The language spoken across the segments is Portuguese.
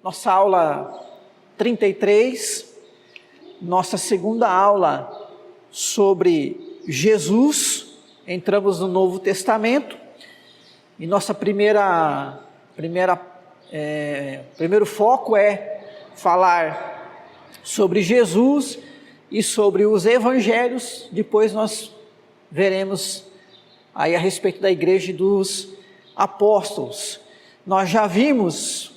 nossa aula 33, nossa segunda aula sobre Jesus. Entramos no Novo Testamento e nossa primeiro foco é falar sobre Jesus e sobre os evangelhos. Depois nós veremos aí a respeito da igreja dos apóstolos. Nós já vimos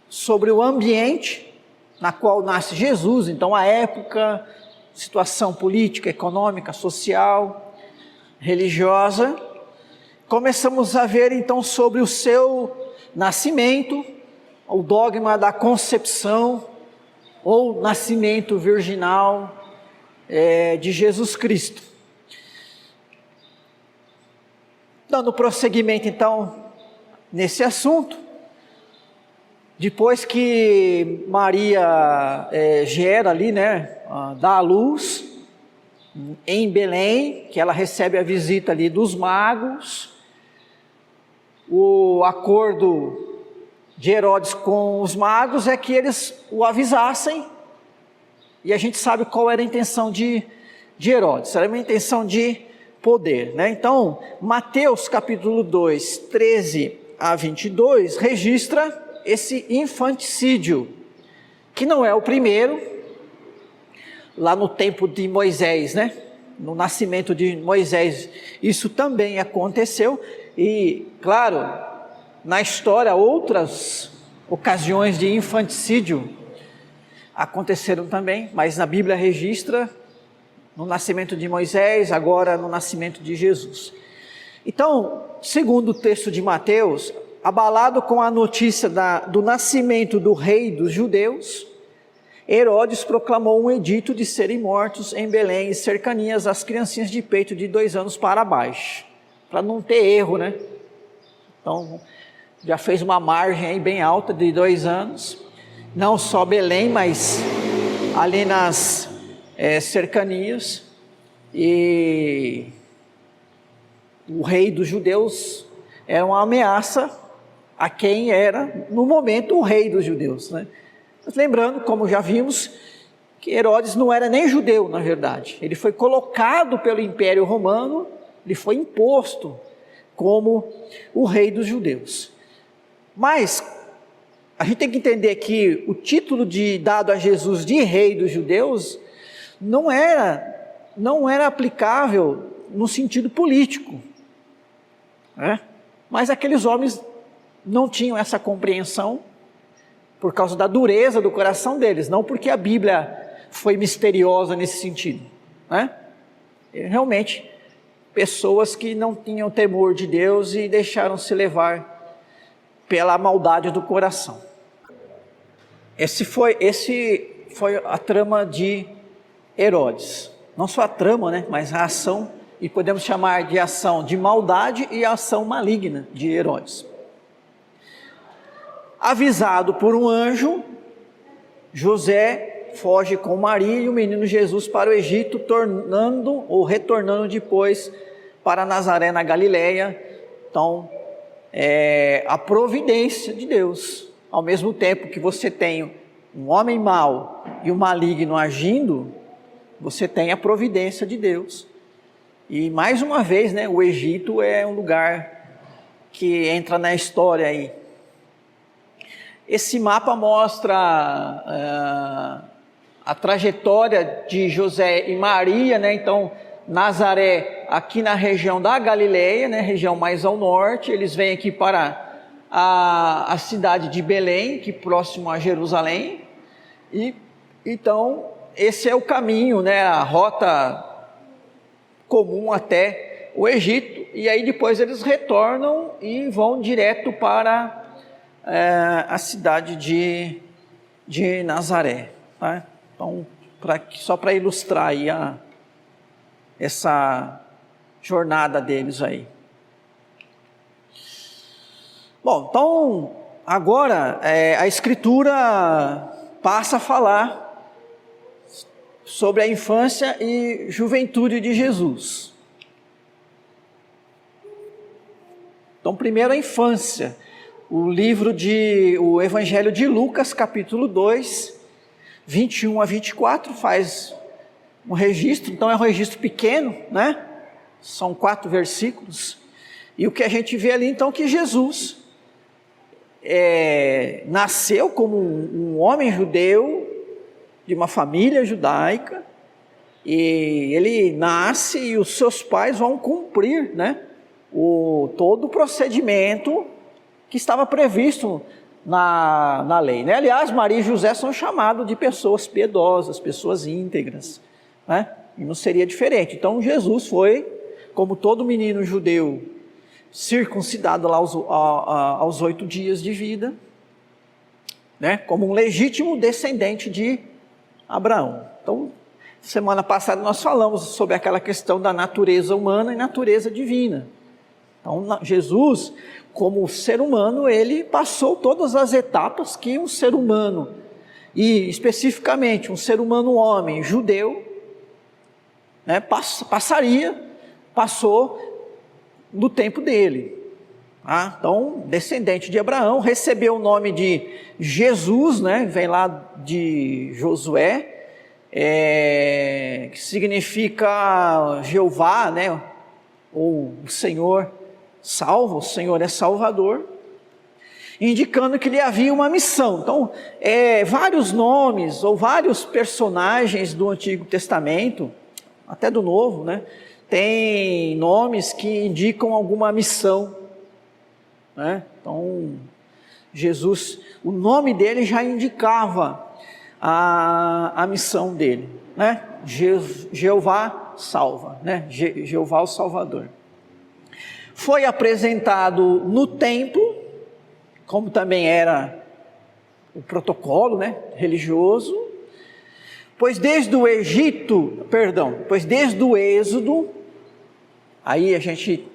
sobre o ambiente na qual nasce Jesus, então a época, situação política, econômica, social, religiosa. Começamos a ver então sobre o seu nascimento, o dogma da concepção ou nascimento virginal de Jesus Cristo. Dando prosseguimento então nesse assunto, depois que Maria gera ali, dá à luz em Belém, que ela recebe a visita ali dos magos, o acordo de Herodes com os magos é que eles o avisassem, e a gente sabe qual era a intenção de Herodes, era uma intenção de poder, Então, Mateus capítulo 2, 13 a 22, registra esse infanticídio, que não é o primeiro, lá no tempo de Moisés, no nascimento de Moisés, isso também aconteceu, e claro, na história outras ocasiões de infanticídio aconteceram também, mas na Bíblia registra no nascimento de Moisés, agora no nascimento de Jesus. Então, segundo o texto de Mateus, abalado com a notícia do nascimento do rei dos judeus, Herodes proclamou um edito de serem mortos em Belém e cercanias as criancinhas de peito de 2 anos para baixo, para não ter erro, Então, já fez uma margem aí bem alta de 2 anos, não só Belém, mas ali nas cercanias, e o rei dos judeus era uma ameaça a quem era, no momento, o rei dos judeus, Mas lembrando, como já vimos, que Herodes não era nem judeu, na verdade. Ele foi colocado pelo Império Romano, ele foi imposto como o rei dos judeus. Mas a gente tem que entender que o título dado a Jesus de rei dos judeus não era aplicável no sentido político, Mas aqueles homens não tinham essa compreensão por causa da dureza do coração deles, não porque a Bíblia foi misteriosa nesse sentido, Realmente, pessoas que não tinham temor de Deus e deixaram se levar pela maldade do coração. Esse foi a trama de Herodes, não só a trama, mas a ação, e podemos chamar de ação de maldade e ação maligna de Herodes. Avisado por um anjo, José foge com Maria e o menino Jesus para o Egito, retornando depois para Nazaré na Galileia. Então, a providência de Deus, ao mesmo tempo que você tem um homem mau e um maligno agindo, você tem a providência de Deus. E mais uma vez, o Egito é um lugar que entra na história aí. Esse mapa mostra a trajetória de José e Maria, Então, Nazaré, aqui na região da Galileia, região mais ao norte, eles vêm aqui para a cidade de Belém, que é próximo a Jerusalém, e então esse é o caminho, a rota comum até o Egito, e aí depois eles retornam e vão direto para a cidade de Nazaré, Então, só para ilustrar aí essa jornada deles aí. Bom, então agora a Escritura passa a falar sobre a infância e juventude de Jesus. Então, primeiro a infância. o Evangelho de Lucas, capítulo 2, 21 a 24, faz um registro. Então é um registro pequeno, né? São 4 versículos. E o que a gente vê ali, então, que Jesus nasceu como um homem judeu, de uma família judaica, e ele nasce e os seus pais vão cumprir, né, todo o procedimento que estava previsto na lei, né? Aliás, Maria e José são chamados de pessoas piedosas, pessoas íntegras, né? E não seria diferente. Então Jesus foi, como todo menino judeu, circuncidado lá aos 8 dias de vida, né? Como um legítimo descendente de Abraão. Então, semana passada nós falamos sobre aquela questão da natureza humana e natureza divina. Então, Jesus, como ser humano, ele passou todas as etapas que um ser humano, e especificamente um ser humano homem, judeu, né, passou no tempo dele. Então, descendente de Abraão, recebeu o nome de Jesus, né, vem lá de Josué, que significa Jeová, né, ou o Senhor salva, o Senhor é Salvador, indicando que lhe havia uma missão. Então, vários nomes ou vários personagens do Antigo Testamento, até do Novo, né, tem nomes que indicam alguma missão, né? Então, Jesus, o nome dele já indicava a missão dele, né? Jeová salva, né? Jeová o Salvador. Foi apresentado no templo, como também era o protocolo, né, religioso, pois desde o Êxodo, aí a gente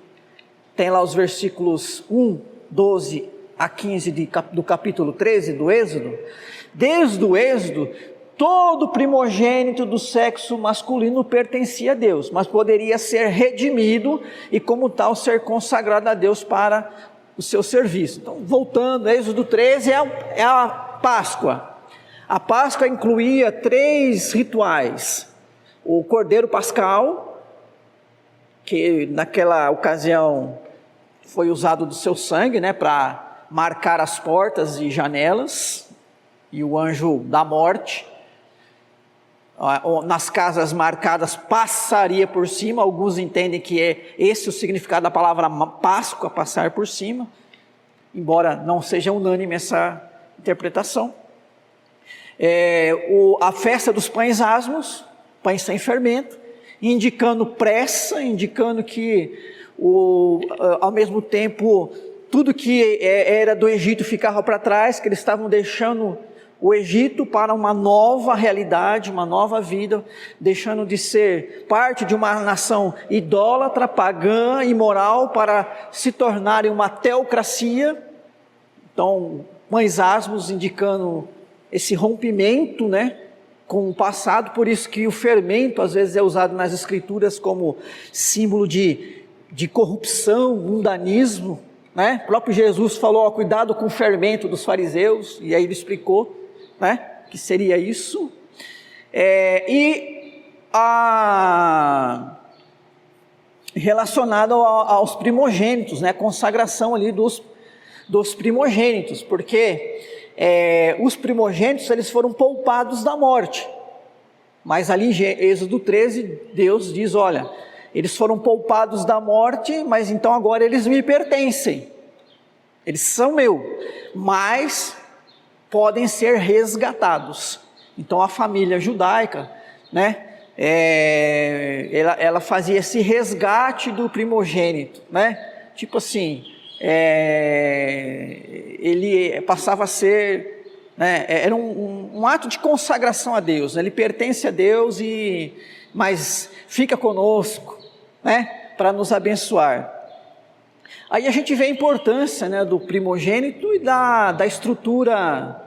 tem lá os versículos 1, 12 a 15 do capítulo 13 do Êxodo. Desde o Êxodo, todo primogênito do sexo masculino pertencia a Deus, mas poderia ser redimido e como tal ser consagrado a Deus para o seu serviço. Então, voltando, Êxodo 13 é a Páscoa. A Páscoa incluía 3 rituais: o Cordeiro Pascal, que naquela ocasião foi usado do seu sangue, né, para marcar as portas e janelas, e o anjo da morte, nas casas marcadas, passaria por cima. Alguns entendem que é esse o significado da palavra Páscoa, passar por cima, embora não seja unânime essa interpretação. A festa dos pães asmos, pães sem fermento, indicando pressa, indicando que ao mesmo tempo tudo que era do Egito ficava para trás, que eles estavam deixando o Egito para uma nova realidade, uma nova vida, deixando de ser parte de uma nação idólatra, pagã, imoral, para se tornarem uma teocracia. Então, pães asmos indicando esse rompimento, né, com o passado. Por isso que o fermento às vezes é usado nas escrituras como símbolo de corrupção, mundanismo, né? O próprio Jesus falou, cuidado com o fermento dos fariseus, e aí ele explicou, né, que seria isso. Relacionado aos primogênitos, né, consagração ali dos primogênitos, porque os primogênitos eles foram poupados da morte, mas ali em Êxodo 13 Deus diz, olha, eles foram poupados da morte, mas então agora eles me pertencem, eles são meu, mas podem ser resgatados. Então a família judaica, né, ela fazia esse resgate do primogênito, né, tipo assim, ele passava a ser, né, era um ato de consagração a Deus, né, ele pertence a Deus, mas fica conosco, né, para nos abençoar. Aí a gente vê a importância, né, do primogênito e da estrutura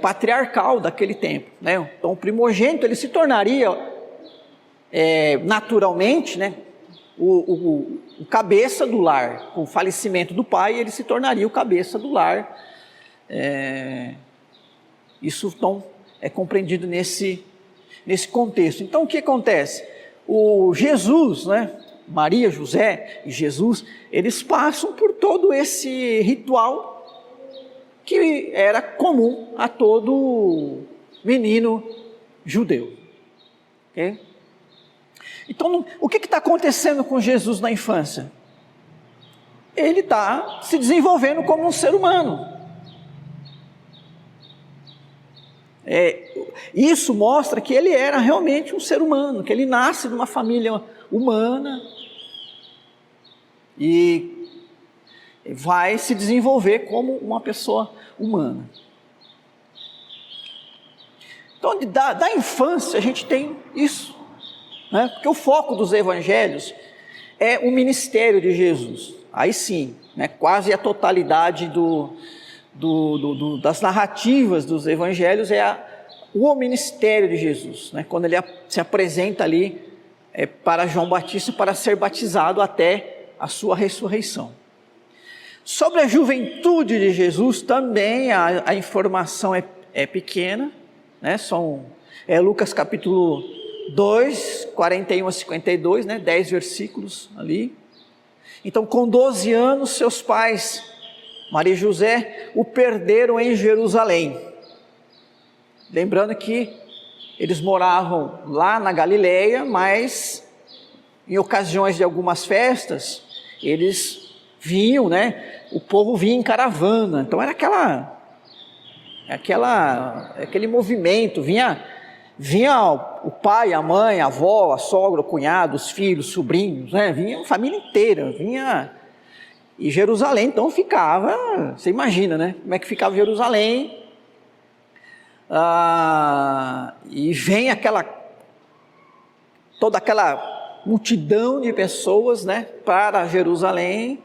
patriarcal daquele tempo, né? Então o primogênito ele se tornaria naturalmente, né, o cabeça do lar. Com o falecimento do pai, ele se tornaria o cabeça do lar. Isso então é compreendido nesse contexto. Então o que acontece? O Jesus, né? Maria, José e Jesus, eles passam por todo esse ritual que era comum a todo menino judeu. Okay? Então, o que está acontecendo com Jesus na infância? Ele está se desenvolvendo como um ser humano. Isso mostra que ele era realmente um ser humano, que ele nasce de uma família humana e vai se desenvolver como uma pessoa humana. Então, da infância a gente tem isso, né? Porque o foco dos evangelhos é o ministério de Jesus. Aí sim, né? Quase a totalidade das narrativas dos evangelhos o ministério de Jesus, né? Quando ele se apresenta ali para João Batista para ser batizado até a sua ressurreição. Sobre a juventude de Jesus também a informação é pequena, né? Lucas capítulo 2, 41 a 52, né? 10 versículos ali. Então, com 12 anos, seus pais, Maria e José, o perderam em Jerusalém. Lembrando que eles moravam lá na Galileia, mas em ocasiões de algumas festas, eles vinham, né? O povo vinha em caravana, então era aquele movimento, vinha o pai, a mãe, a avó, a sogra, o cunhado, os filhos, sobrinhos, né? Vinha a família inteira, e Jerusalém então ficava, você imagina, né? Como é que ficava Jerusalém, e vem toda aquela multidão de pessoas, né? Para Jerusalém,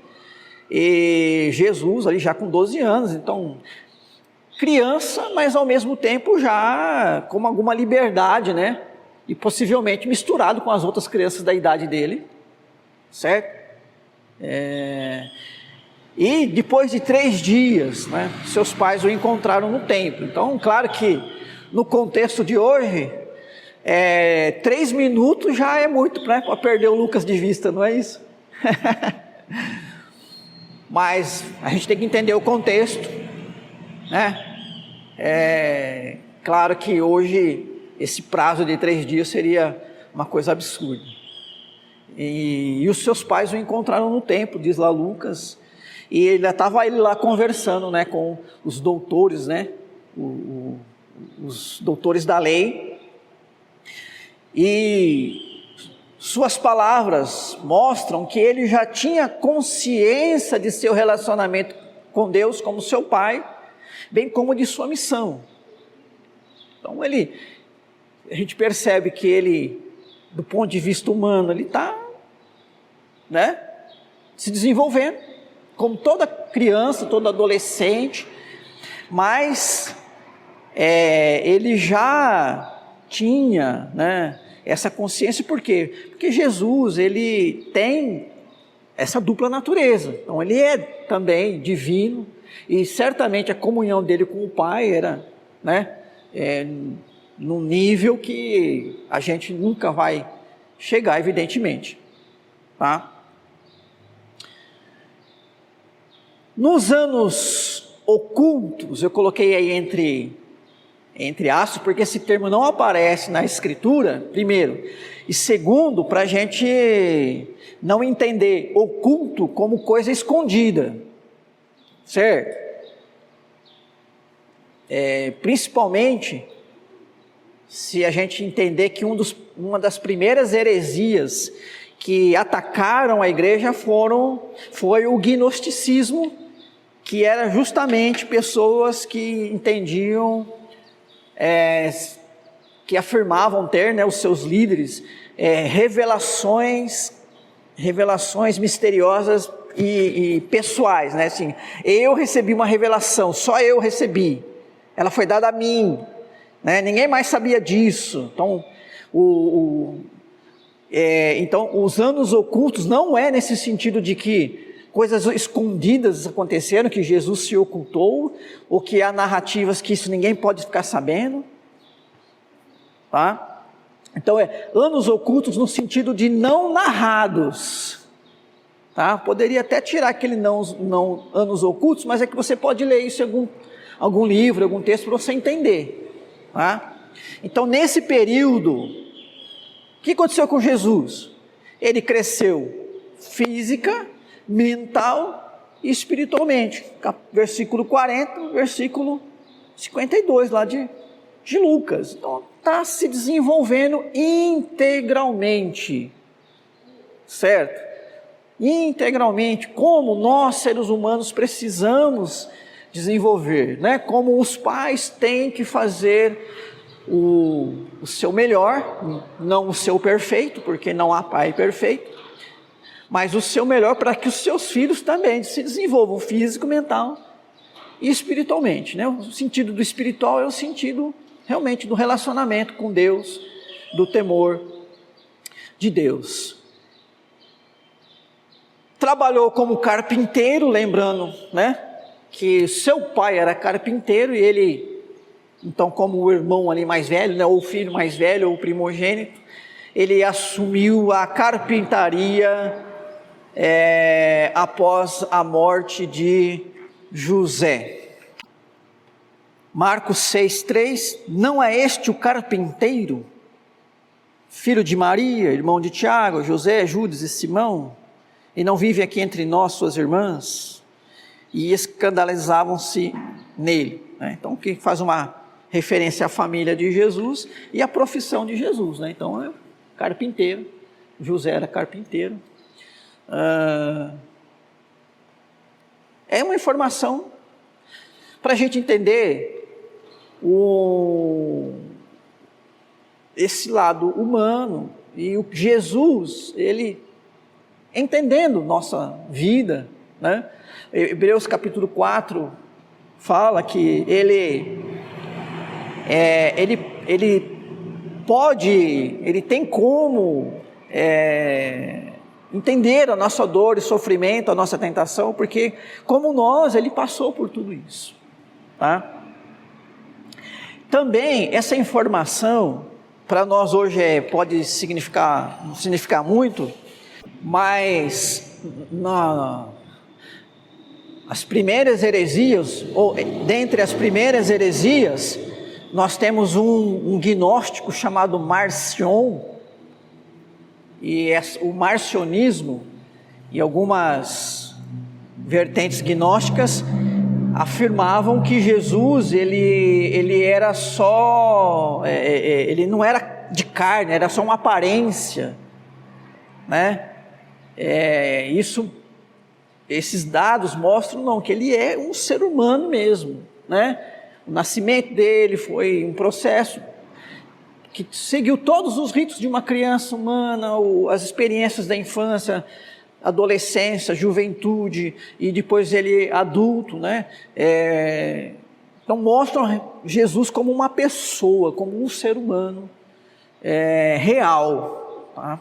e Jesus ali já com 12 anos, então criança, mas ao mesmo tempo já com alguma liberdade, né? E possivelmente misturado com as outras crianças da idade dele, certo? E depois de 3 dias, né, seus pais o encontraram no templo. Então, claro que no contexto de hoje, 3 minutos já é muito, né, para perder o Lucas de vista, não é isso? Mas a gente tem que entender o contexto, né? Claro que hoje esse prazo de 3 dias seria uma coisa absurda. E os seus pais o encontraram no templo, diz lá Lucas, e ele estava lá conversando, né, com os doutores, né, os doutores da lei, e suas palavras mostram que ele já tinha consciência de seu relacionamento com Deus como seu pai, bem como de sua missão. Então a gente percebe que ele, do ponto de vista humano, ele está, né, se desenvolvendo, como toda criança, todo adolescente, mas ele já tinha, né, essa consciência. Por quê? Porque Jesus, ele tem essa dupla natureza, então ele é também divino, e certamente a comunhão dele com o Pai era, né, num nível que a gente nunca vai chegar, evidentemente, tá? Nos anos ocultos, eu coloquei aí entre aspas, porque esse termo não aparece na Escritura, primeiro, e segundo, para a gente não entender oculto como coisa escondida, certo? Principalmente se a gente entender que uma das primeiras heresias que atacaram a igreja foi o gnosticismo, que era justamente pessoas que entendiam, que afirmavam ter, né, os seus líderes, revelações misteriosas e pessoais, né? Assim, eu recebi uma revelação, só eu recebi, ela foi dada a mim, né? Ninguém mais sabia disso. Então Então, os anos ocultos não é nesse sentido de que coisas escondidas aconteceram, que Jesus se ocultou, ou que há narrativas que isso ninguém pode ficar sabendo, tá? Então, anos ocultos no sentido de não narrados, tá? Poderia até tirar aquele não anos ocultos, mas é que você pode ler isso em algum livro, algum texto para você entender, tá? Então, nesse período, o que aconteceu com Jesus? Ele cresceu física, mental e espiritualmente. Versículo 40, versículo 52 lá de Lucas. Então, está se desenvolvendo integralmente, certo? Integralmente, como nós seres humanos precisamos desenvolver, né? Como os pais têm que fazer o seu melhor, não o seu perfeito, porque não há pai perfeito, mas o seu melhor para que os seus filhos também se desenvolvam físico, mental e espiritualmente, né? O sentido do espiritual é o sentido realmente do relacionamento com Deus, do temor de Deus. Trabalhou como carpinteiro, lembrando, né, que seu pai era carpinteiro e ele, então, como o irmão ali mais velho, né, ou o filho mais velho, ou o primogênito, ele assumiu a carpintaria após a morte de José. Marcos 6,3, não é este o carpinteiro, filho de Maria, irmão de Tiago, José, Judas e Simão, e não vive aqui entre nós suas irmãs? E escandalizavam-se nele, né? Então, que faz uma referência à família de Jesus e à profissão de Jesus, né? Então, é carpinteiro, José era carpinteiro. É uma informação para a gente entender esse lado humano, e o Jesus, ele entendendo nossa vida, né? Hebreus capítulo 4 fala que ele tem como entender a nossa dor e sofrimento, a nossa tentação, porque como nós, ele passou por tudo isso, tá? Também essa informação para nós hoje pode significar muito, mas as primeiras heresias, ou dentre as primeiras heresias, nós temos um gnóstico chamado Marcion, e o marcionismo e algumas vertentes gnósticas afirmavam que Jesus, ele era só, ele não era de carne, era só uma aparência, né? Esses dados mostram não, que ele é um ser humano mesmo, né? O nascimento dele foi um processo que seguiu todos os ritos de uma criança humana, as experiências da infância, adolescência, juventude e depois ele adulto, né? Então mostram Jesus como uma pessoa, como um ser humano real, tá?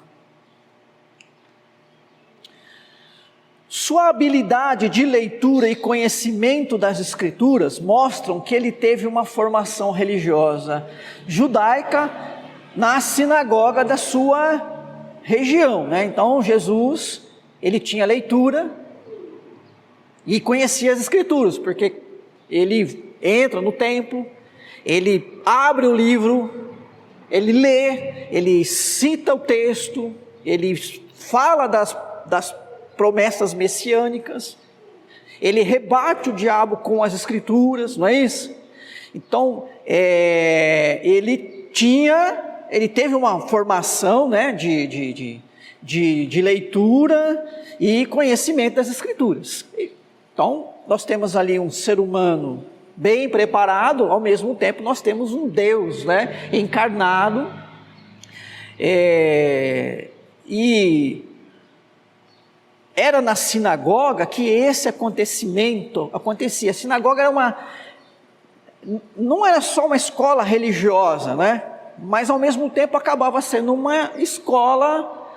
Sua habilidade de leitura e conhecimento das Escrituras mostram que ele teve uma formação religiosa judaica na sinagoga da sua região, né? Então Jesus, ele tinha leitura e conhecia as Escrituras, porque ele entra no templo, ele abre o livro, ele lê, ele cita o texto, ele fala das promessas messiânicas, ele rebate o diabo com as Escrituras, não é isso? Então, ele teve uma formação, né, de leitura e conhecimento das Escrituras. Então, nós temos ali um ser humano bem preparado, ao mesmo tempo nós temos um Deus, né, encarnado, e era na sinagoga que esse acontecimento acontecia. A sinagoga não era só uma escola religiosa, né? Mas ao mesmo tempo acabava sendo uma escola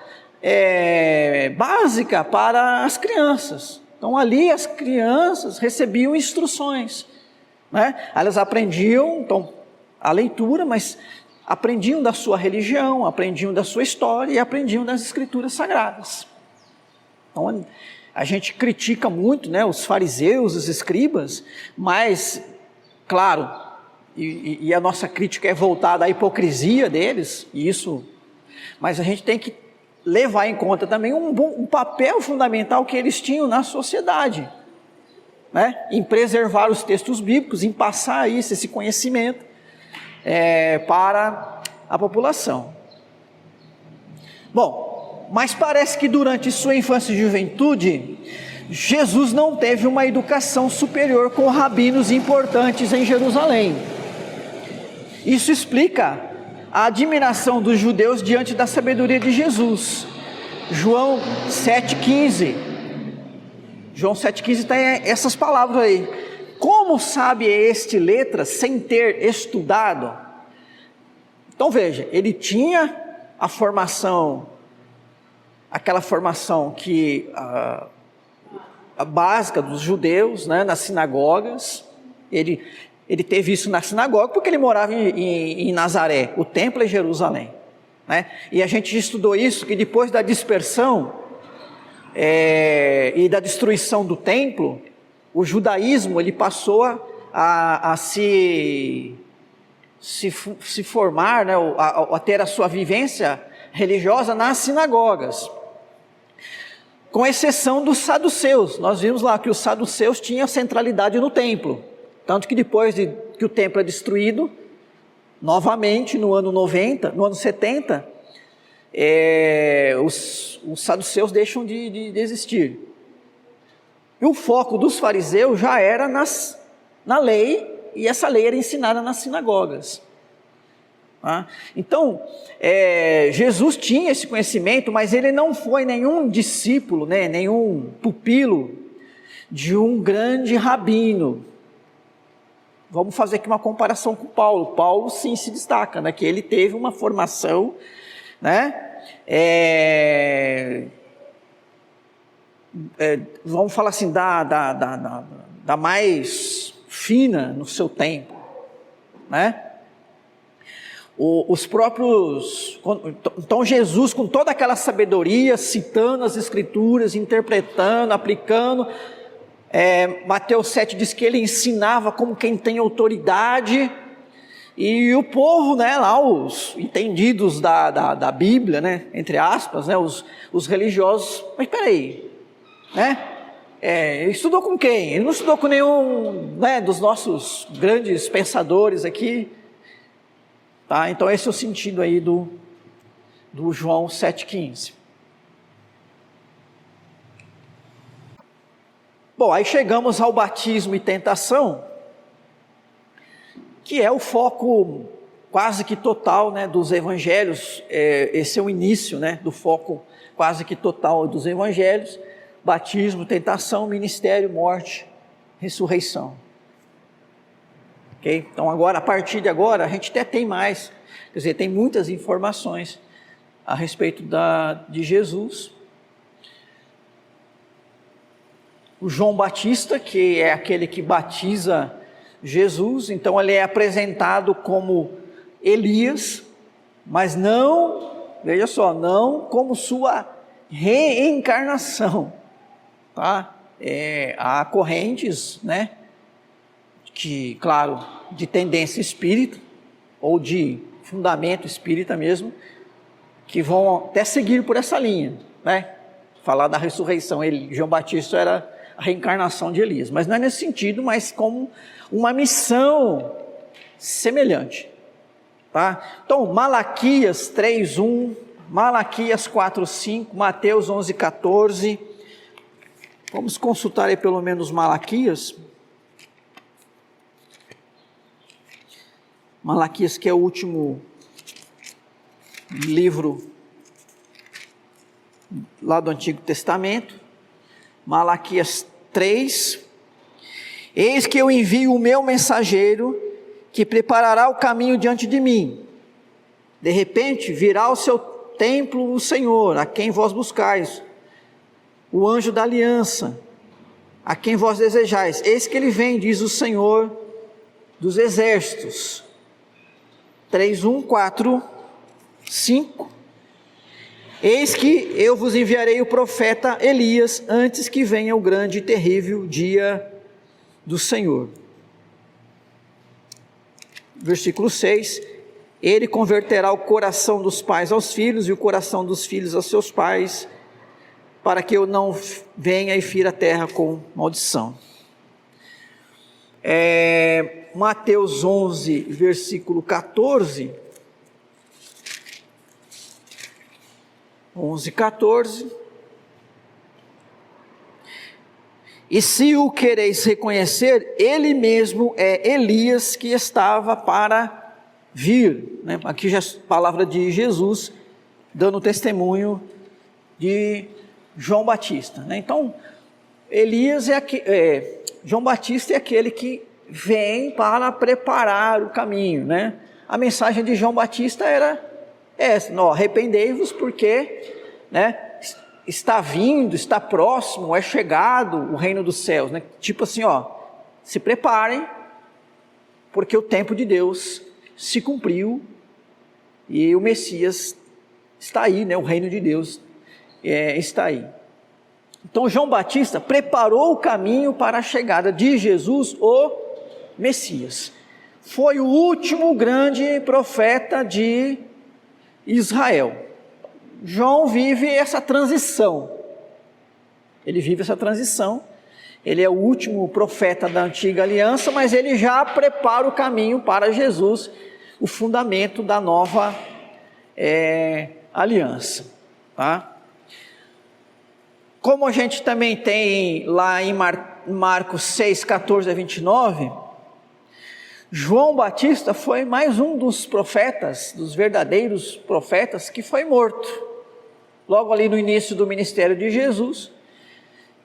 básica para as crianças. Então ali as crianças recebiam instruções, né? Elas aprendiam então a leitura, mas aprendiam da sua religião, aprendiam da sua história e aprendiam das escrituras sagradas. Então a gente critica muito, né, os fariseus, os escribas, mas, claro, e a nossa crítica é voltada à hipocrisia deles, mas a gente tem que levar em conta também um papel fundamental que eles tinham na sociedade, né, em preservar os textos bíblicos, em passar esse conhecimento para a população. Bom, mas parece que durante sua infância e juventude, Jesus não teve uma educação superior com rabinos importantes em Jerusalém. Isso explica a admiração dos judeus diante da sabedoria de Jesus. João 7,15. João 7,15 tem essas palavras aí. Como sabe este letras sem ter estudado? Então veja, ele tinha a formação, aquela formação que a básica dos judeus, né, nas sinagogas. Ele teve isso na sinagoga porque ele morava em Nazaré, o templo é Jerusalém, né? E a gente estudou isso, que depois da dispersão e da destruição do templo, o judaísmo ele passou a se formar, né, a ter a sua vivência religiosa nas sinagogas, com exceção dos saduceus. Nós vimos lá que os saduceus tinham centralidade no templo, tanto que depois que o templo é destruído, novamente no ano 70, os saduceus deixam de existir. E o foco dos fariseus já era na lei, e essa lei era ensinada nas sinagogas. Então, Jesus tinha esse conhecimento, mas ele não foi nenhum discípulo, né, nenhum pupilo de um grande rabino. Vamos fazer aqui uma comparação com Paulo. Paulo sim se destaca, né, que ele teve uma formação, né, vamos falar assim, da mais fina no seu tempo, né? Então Jesus, com toda aquela sabedoria, citando as escrituras, interpretando, aplicando, Mateus 7 diz que ele ensinava como quem tem autoridade, e o povo, né, lá os entendidos da Bíblia, né, entre aspas, né, os religiosos, mas peraí, né, ele estudou com quem? Ele não estudou com nenhum, né, dos nossos grandes pensadores aqui. Tá? Então esse é o sentido aí do João 7,15. Bom, aí chegamos ao batismo e tentação, que é o foco quase que total, né, dos evangelhos. Esse é o início, né, do foco quase que total dos evangelhos: batismo, tentação, ministério, morte, ressurreição. Okay? Então agora, a partir de agora, a gente até tem mais, quer dizer, tem muitas informações a respeito de Jesus. O João Batista, que é aquele que batiza Jesus, então ele é apresentado como Elias, mas não, veja só, não como sua reencarnação, tá? Há correntes, né, que, claro, de tendência espírita, ou de fundamento espírita mesmo, que vão até seguir por essa linha, né? Falar da ressurreição. João Batista era a reencarnação de Elias, mas não é nesse sentido, mas como uma missão semelhante, tá? Então, Malaquias 3:1, Malaquias 4:5, Mateus 11:14, vamos consultar aí pelo menos Malaquias, que é o último livro lá do Antigo Testamento. Malaquias 3: eis que eu envio o meu mensageiro, que preparará o caminho diante de mim. De repente virá ao seu templo o Senhor, a quem vós buscais, o anjo da aliança, a quem vós desejais. Eis que ele vem, diz o Senhor dos exércitos. 3, 1, 4, 5. Eis que eu vos enviarei o profeta Elias, antes que venha o grande e terrível dia do Senhor. Versículo 6. Ele converterá o coração dos pais aos filhos e o coração dos filhos aos seus pais, para que eu não venha e fira a terra com maldição. Mateus 11, versículo 14. 11, 14. E se o quereis reconhecer, ele mesmo é Elias que estava para vir. Aqui já é a palavra de Jesus, dando testemunho de João Batista. Então, Elias João Batista é aquele que vem para preparar o caminho. A mensagem de João Batista era essa: arrependei-vos porque está vindo, está próximo, é chegado o reino dos céus. Tipo assim, se preparem, porque o tempo de Deus se cumpriu e o Messias está aí, o reino de Deus está aí. Então João Batista preparou o caminho para a chegada de Jesus, o Messias. Foi o último grande profeta de Israel. João vive essa transição. Ele é o último profeta da antiga aliança, mas ele já prepara o caminho para Jesus, o fundamento da nova aliança. Tá? Como a gente também tem lá em Marcos 6, 14 a 29, João Batista foi mais um dos profetas, dos verdadeiros profetas, que foi morto. Logo ali no início do ministério de Jesus,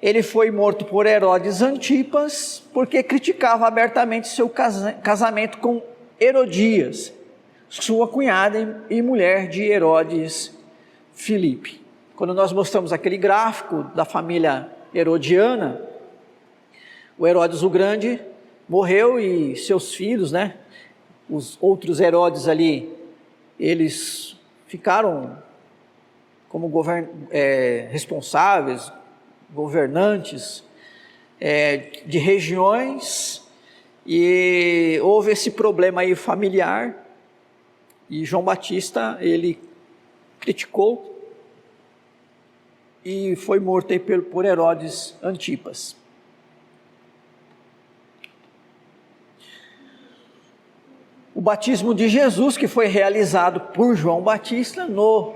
ele foi morto por Herodes Antipas, porque criticava abertamente seu casamento com Herodias, sua cunhada e mulher de Herodes Filipe. Quando nós mostramos aquele gráfico da família herodiana, o Herodes o Grande morreu e seus filhos, os outros Herodes ali, eles ficaram como responsáveis, governantes de regiões, e houve esse problema aí familiar, e João Batista, ele criticou e foi morto aí por Herodes Antipas. O batismo de Jesus, que foi realizado por João Batista no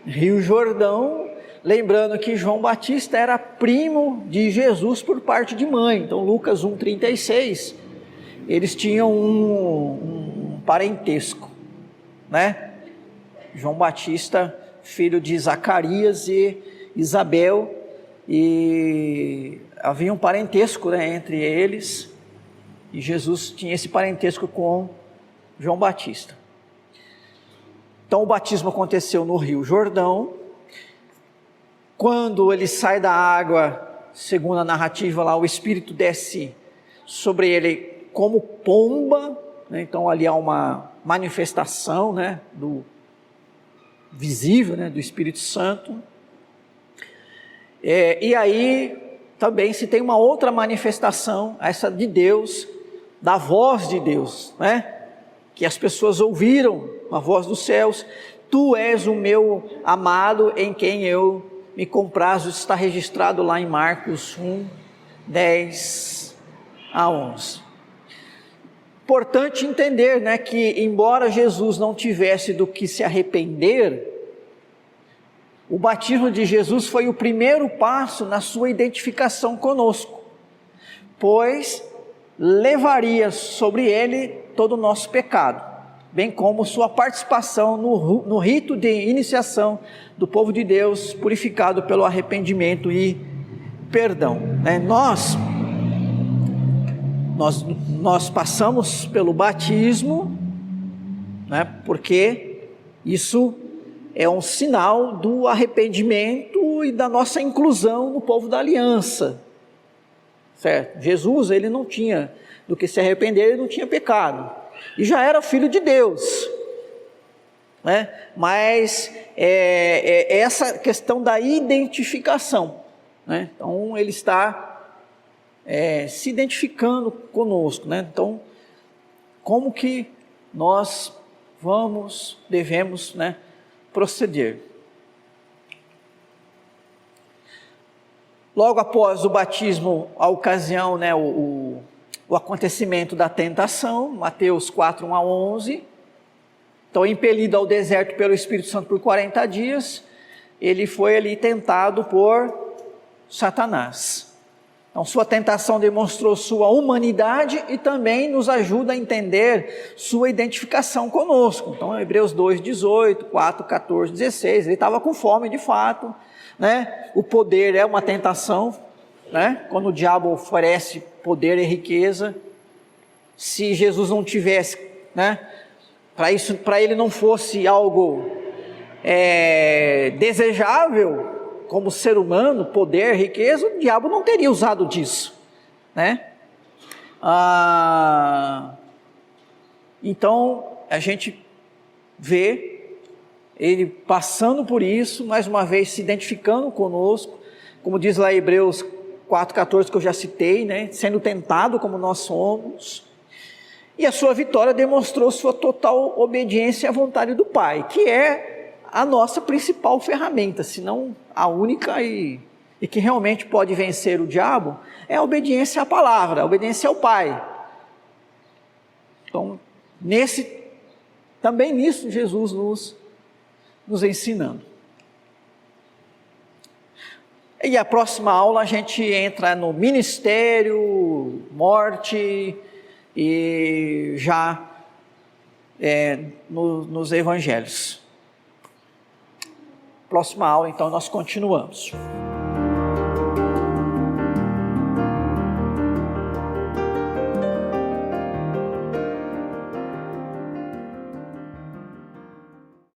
Rio Jordão, lembrando que João Batista era primo de Jesus por parte de mãe. Então Lucas 1,36, eles tinham um parentesco, João Batista, filho de Zacarias e Isabel, e havia um parentesco entre eles, e Jesus tinha esse parentesco com João Batista. Então o batismo aconteceu no Rio Jordão. Quando ele sai da água, segundo a narrativa lá, o Espírito desce sobre ele como pomba, então ali há uma manifestação do visível, do Espírito Santo. E aí também se tem uma outra manifestação, essa de Deus, da voz de Deus, que as pessoas ouviram a voz dos céus: tu és o meu amado, em quem eu me comprazo. Está registrado lá em Marcos 1, 10 a 11. Importante entender, que embora Jesus não tivesse do que se arrepender, o batismo de Jesus foi o primeiro passo na sua identificação conosco, pois levaria sobre ele todo o nosso pecado, bem como sua participação no rito de iniciação do povo de Deus, purificado pelo arrependimento e perdão. Nós passamos pelo batismo, porque isso é um sinal do arrependimento e da nossa inclusão no povo da aliança, certo? Jesus, ele não tinha do que se arrepender, ele não tinha pecado, e já era filho de Deus, né? Mas essa questão da identificação, né? Então ele está se identificando conosco, né? Então, como que nós devemos, né, proceder? Logo após o batismo, a ocasião, né, o acontecimento da tentação, Mateus 4, 1 a 11, então impelido ao deserto pelo Espírito Santo por 40 dias, ele foi ali tentado por Satanás. Então sua tentação demonstrou sua humanidade e também nos ajuda a entender sua identificação conosco. Então Hebreus 2, 18, 4, 14, 16, ele estava com fome de fato, né? O poder é uma tentação, né? Quando o diabo oferece poder e riqueza, se Jesus não tivesse, né, para ele não fosse algo desejável como ser humano, poder, riqueza, o diabo não teria usado disso, né? Então a gente vê ele passando por isso, mais uma vez se identificando conosco, como diz lá em Hebreus 4,14 que eu já citei, né? Sendo tentado como nós somos, e a sua vitória demonstrou sua total obediência à vontade do Pai, que é a nossa principal ferramenta, se não a única e que realmente pode vencer o diabo, é a obediência à palavra, a obediência ao Pai. Então, também nisso Jesus nos ensinando. E a próxima aula a gente entra no ministério, morte e já nos evangelhos. Próxima aula, então, nós continuamos.